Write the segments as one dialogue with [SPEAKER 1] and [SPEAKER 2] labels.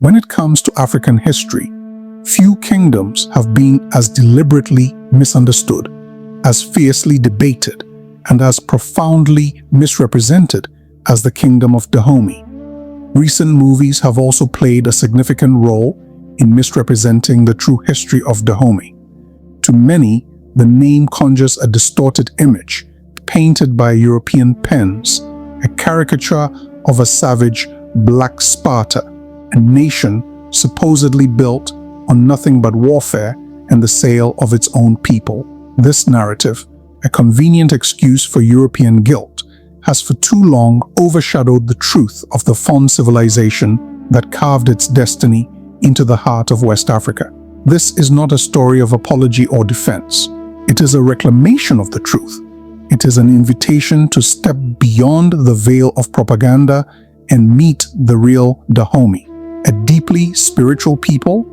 [SPEAKER 1] When it comes to African history, few kingdoms have been as deliberately misunderstood, as fiercely debated, and as profoundly misrepresented as the Kingdom of Dahomey. Recent movies have also played a significant role in misrepresenting the true history of Dahomey. To many, the name conjures a distorted image, painted by European pens, a caricature of a savage Black Sparta, a nation supposedly built on nothing but warfare and the sale of its own people. This narrative, a convenient excuse for European guilt, has for too long overshadowed the truth of the Fon civilization that carved its destiny into the heart of West Africa. This is not a story of apology or defense. It is a reclamation of the truth. It is an invitation to step beyond the veil of propaganda and meet the real Dahomey, a deeply spiritual people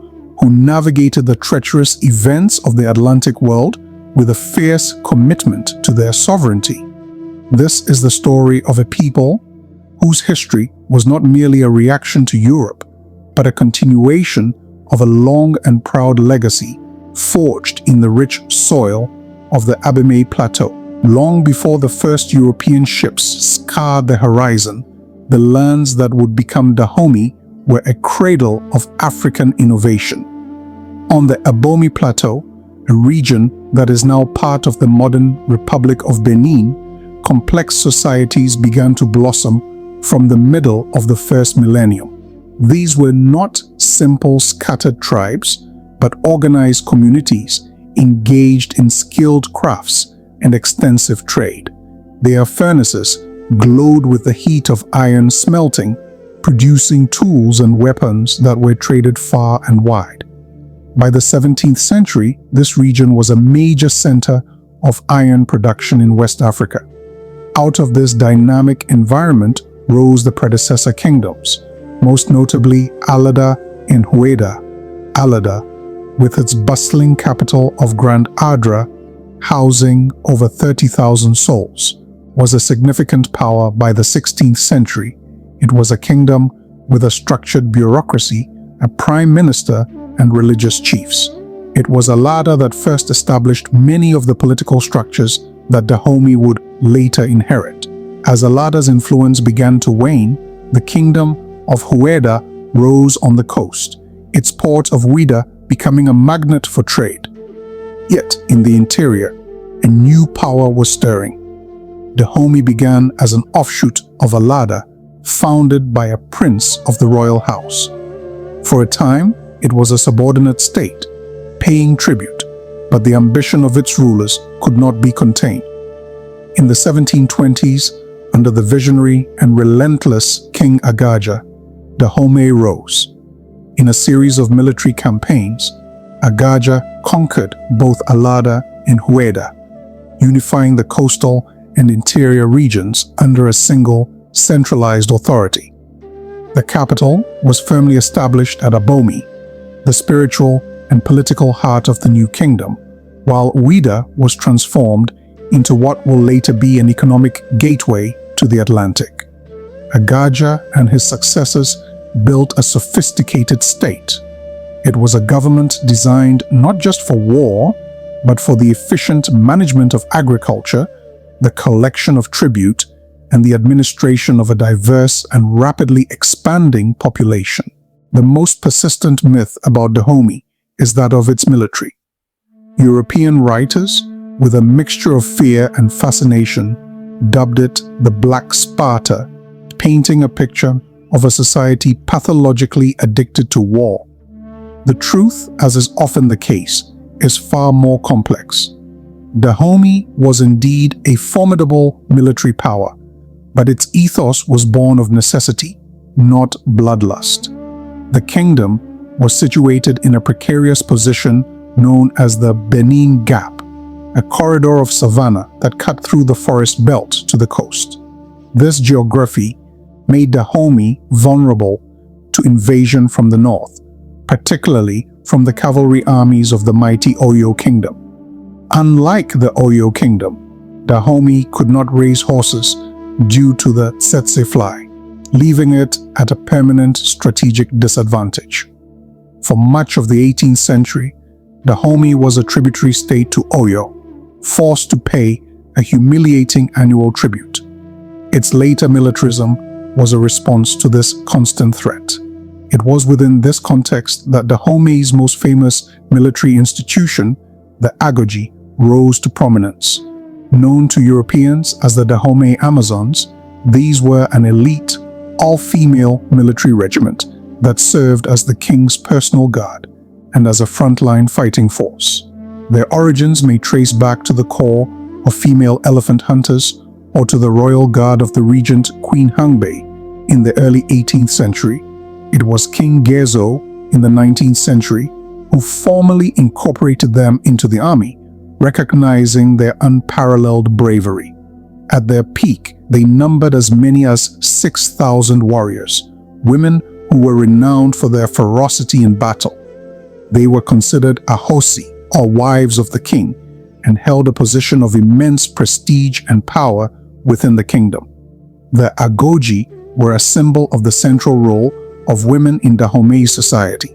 [SPEAKER 1] who navigated the treacherous events of the Atlantic world with a fierce commitment to their sovereignty. This is the story of a people whose history was not merely a reaction to Europe, but a continuation of a long and proud legacy forged in the rich soil of the Dahomey Plateau. Long before the first European ships scarred the horizon, the lands that would become Dahomey were a cradle of African innovation. On the Dahomey Plateau, a region that is now part of the modern Republic of Benin, complex societies began to blossom from the middle of the first millennium. These were not simple scattered tribes, but organized communities engaged in skilled crafts and extensive trade. Their furnaces glowed with the heat of iron smelting, producing tools and weapons that were traded far and wide. By the 17th century, this region was a major center of iron production in West Africa. Out of this dynamic environment rose the predecessor kingdoms, most notably Alada and Hueda. Alada, with its bustling capital of Grand Adra, housing over 30,000 souls, was a significant power by the 16th century. It was a kingdom with a structured bureaucracy, a prime minister, and religious chiefs. It was Alada that first established many of the political structures that Dahomey would later inherit. As Alada's influence began to wane, the kingdom of Hueda rose on the coast, its port of Ouidah becoming a magnet for trade. Yet, in the interior, a new power was stirring. Dahomey began as an offshoot of Alada, founded by a prince of the royal house. For a time, it was a subordinate state, paying tribute, but the ambition of its rulers could not be contained. In the 1720s, under the visionary and relentless King Agaja, Dahomey rose. In a series of military campaigns, Agaja conquered both Alada and Hueda, unifying the coastal and interior regions under a single, centralized authority. The capital was firmly established at Dahomey, the spiritual and political heart of the new kingdom, while Ouidah was transformed into what will later be an economic gateway to the Atlantic. Agaja and his successors built a sophisticated state. It was a government designed not just for war, but for the efficient management of agriculture, the collection of tribute, and the administration of a diverse and rapidly expanding population. The most persistent myth about Dahomey is that of its military. European writers, with a mixture of fear and fascination, dubbed it the Black Sparta, painting a picture of a society pathologically addicted to war. The truth, as is often the case, is far more complex. Dahomey was indeed a formidable military power, but its ethos was born of necessity, not bloodlust. The kingdom was situated in a precarious position known as the Benin Gap, a corridor of savanna that cut through the forest belt to the coast. This geography made Dahomey vulnerable to invasion from the north, particularly from the cavalry armies of the mighty Oyo Kingdom. Unlike the Oyo Kingdom, Dahomey could not raise horses due to the tsetse fly, leaving it at a permanent strategic disadvantage. For much of the 18th century, Dahomey was a tributary state to Oyo, forced to pay a humiliating annual tribute. Its later militarism was a response to this constant threat. It was within this context that Dahomey's most famous military institution, the Agoji, rose to prominence. Known to Europeans as the Dahomey Amazons, these were an elite, all-female military regiment that served as the king's personal guard and as a frontline fighting force. Their origins may trace back to the corps of female elephant hunters or to the royal guard of the regent Queen Hangbei in the early 18th century. It was King Gezo in the 19th century who formally incorporated them into the army, recognizing their unparalleled bravery. At their peak, they numbered as many as 6,000 warriors, women who were renowned for their ferocity in battle. They were considered ahosi, or wives of the king, and held a position of immense prestige and power within the kingdom. The Agoji were a symbol of the central role of women in Dahomey society.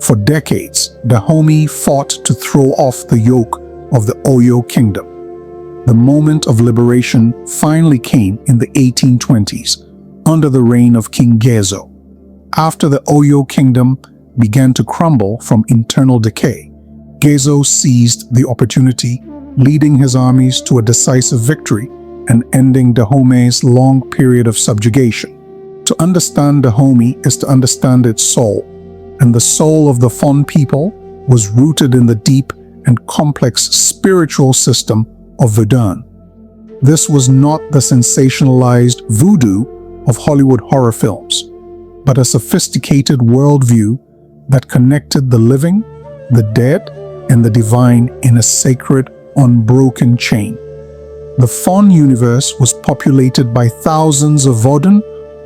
[SPEAKER 1] For decades, Dahomey fought to throw off the yoke of the Oyo kingdom. The moment of liberation finally came in the 1820s, under the reign of King Gezo. After the Oyo kingdom began to crumble from internal decay, Gezo seized the opportunity, leading his armies to a decisive victory and ending Dahomey's long period of subjugation. To understand Dahomey is to understand its soul, and the soul of the Fon people was rooted in the deep and complex spiritual system of Vodun. This was not the sensationalized voodoo of Hollywood horror films, but a sophisticated worldview that connected the living, the dead, and the divine in a sacred, unbroken chain. The Fon universe was populated by thousands of Vodun,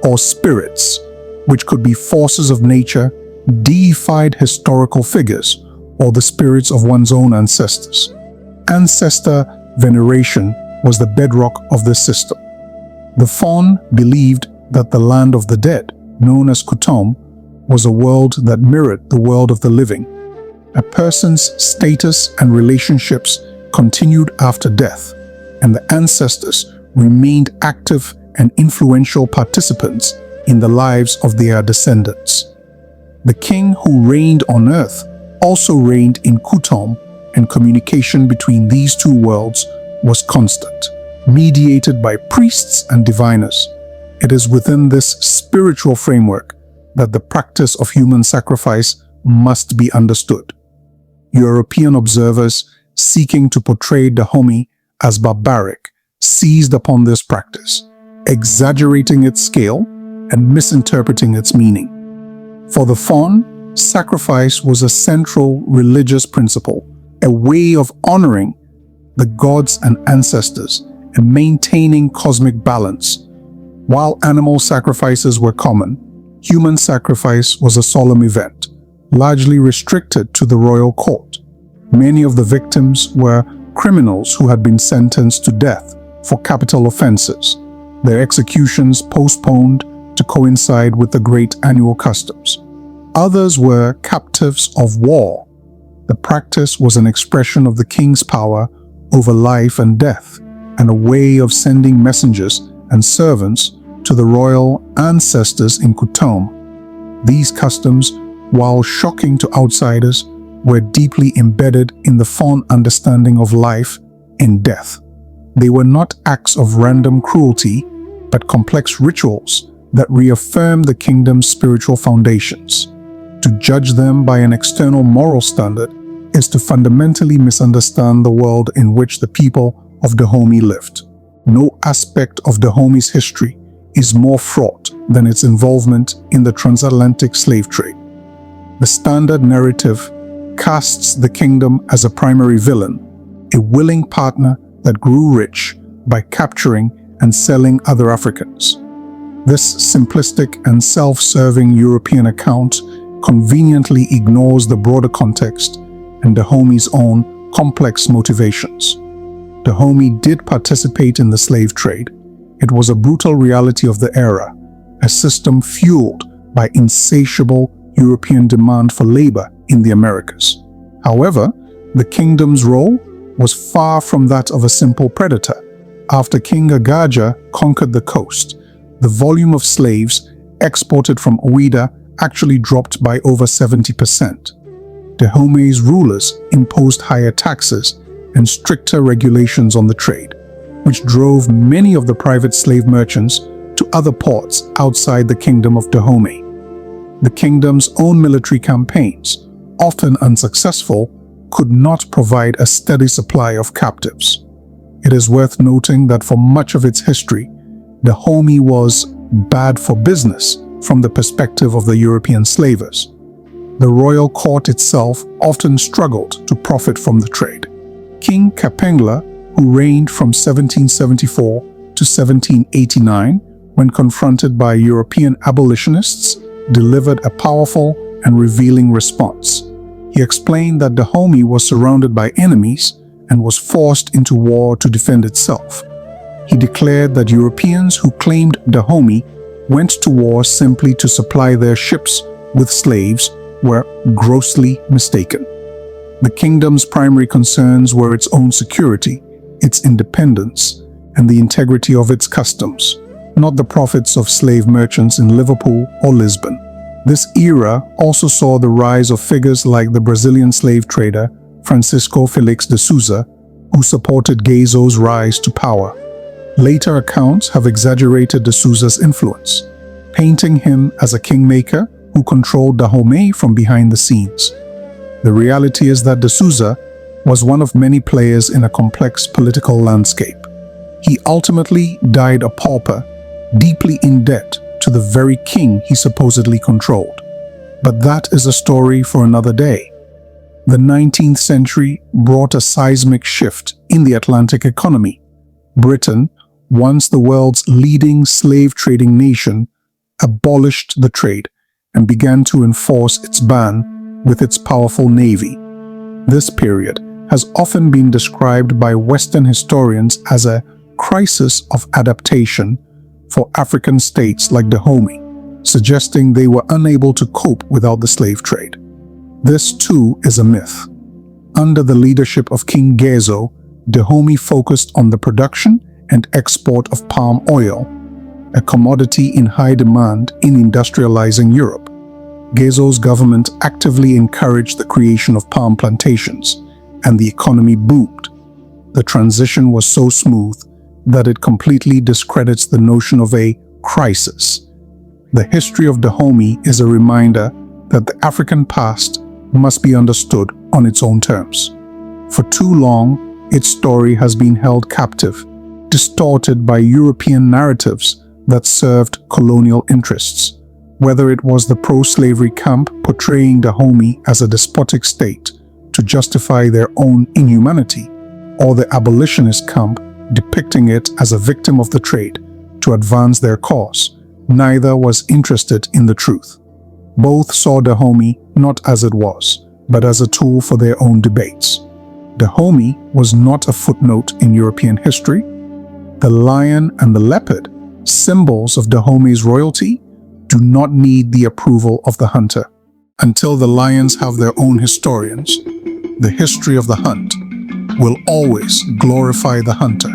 [SPEAKER 1] or spirits, which could be forces of nature, deified historical figures, or the spirits of one's own ancestors. Ancestor veneration was the bedrock of this system. The Fon believed that the land of the dead, known as Kutom, was a world that mirrored the world of the living. A person's status and relationships continued after death, and the ancestors remained active and influential participants in the lives of their descendants. The king who reigned on earth also reigned in Kutom, and communication between these two worlds was constant, mediated by priests and diviners. It is within this spiritual framework that the practice of human sacrifice must be understood. European observers seeking to portray Dahomey as barbaric seized upon this practice, exaggerating its scale and misinterpreting its meaning. For the Fon, sacrifice was a central religious principle, a way of honoring the gods and ancestors and maintaining cosmic balance. While animal sacrifices were common, human sacrifice was a solemn event, largely restricted to the royal court. Many of the victims were criminals who had been sentenced to death for capital offenses, their executions postponed to coincide with the great annual customs. Others were captives of war. The practice was an expression of the king's power over life and death, and a way of sending messengers and servants to the royal ancestors in Kutom. These customs, while shocking to outsiders, were deeply embedded in the Fon understanding of life and death. They were not acts of random cruelty, but complex rituals that reaffirmed the kingdom's spiritual foundations. To judge them by an external moral standard is to fundamentally misunderstand the world in which the people of Dahomey lived. No aspect of Dahomey's history is more fraught than its involvement in the transatlantic slave trade. The standard narrative casts the kingdom as a primary villain, a willing partner that grew rich by capturing and selling other Africans. This simplistic and self-serving European account conveniently ignores the broader context and Dahomey's own complex motivations. Dahomey did participate in the slave trade. It was a brutal reality of the era, a system fueled by insatiable European demand for labor in the Americas. However, the kingdom's role was far from that of a simple predator. After King Agaja conquered the coast, the volume of slaves exported from Ouida actually dropped by over 70%. Dahomey's rulers imposed higher taxes and stricter regulations on the trade, which drove many of the private slave merchants to other ports outside the kingdom of Dahomey. The kingdom's own military campaigns, often unsuccessful, could not provide a steady supply of captives. It is worth noting that for much of its history, Dahomey was bad for business from the perspective of the European slavers. The royal court itself often struggled to profit from the trade. King Kapengla, who reigned from 1774 to 1789, when confronted by European abolitionists, delivered a powerful and revealing response. He explained that Dahomey was surrounded by enemies and was forced into war to defend itself. He declared that Europeans who claimed Dahomey went to war simply to supply their ships with slaves were grossly mistaken. The kingdom's primary concerns were its own security, its independence, and the integrity of its customs, not the profits of slave merchants in Liverpool or Lisbon. This era also saw the rise of figures like the Brazilian slave trader Francisco Felix de Souza, who supported Gezo's rise to power. Later accounts have exaggerated de Souza's influence, painting him as a kingmaker who controlled Dahomey from behind the scenes. The reality is that de Souza was one of many players in a complex political landscape. He ultimately died a pauper, deeply in debt to the very king he supposedly controlled. But that is a story for another day. The 19th century brought a seismic shift in the Atlantic economy. Britain, once the world's leading slave-trading nation, abolished the trade and began to enforce its ban with its powerful navy. This period has often been described by Western historians as a crisis of adaptation for African states like Dahomey, suggesting they were unable to cope without the slave trade. This too is a myth. Under the leadership of King Gezo, Dahomey focused on the production and export of palm oil, a commodity in high demand in industrializing Europe. Gezo's government actively encouraged the creation of palm plantations, and the economy boomed. The transition was so smooth that it completely discredits the notion of a crisis. The history of Dahomey is a reminder that the African past must be understood on its own terms. For too long, its story has been held captive, distorted by European narratives that served colonial interests. Whether it was the pro-slavery camp portraying Dahomey as a despotic state to justify their own inhumanity, or the abolitionist camp depicting it as a victim of the trade to advance their cause, neither was interested in the truth. Both saw Dahomey not as it was, but as a tool for their own debates. Dahomey was not a footnote in European history. The lion and the leopard, symbols of Dahomey's royalty, do not need the approval of the hunter. Until the lions have their own historians, the history of the hunt will always glorify the hunter.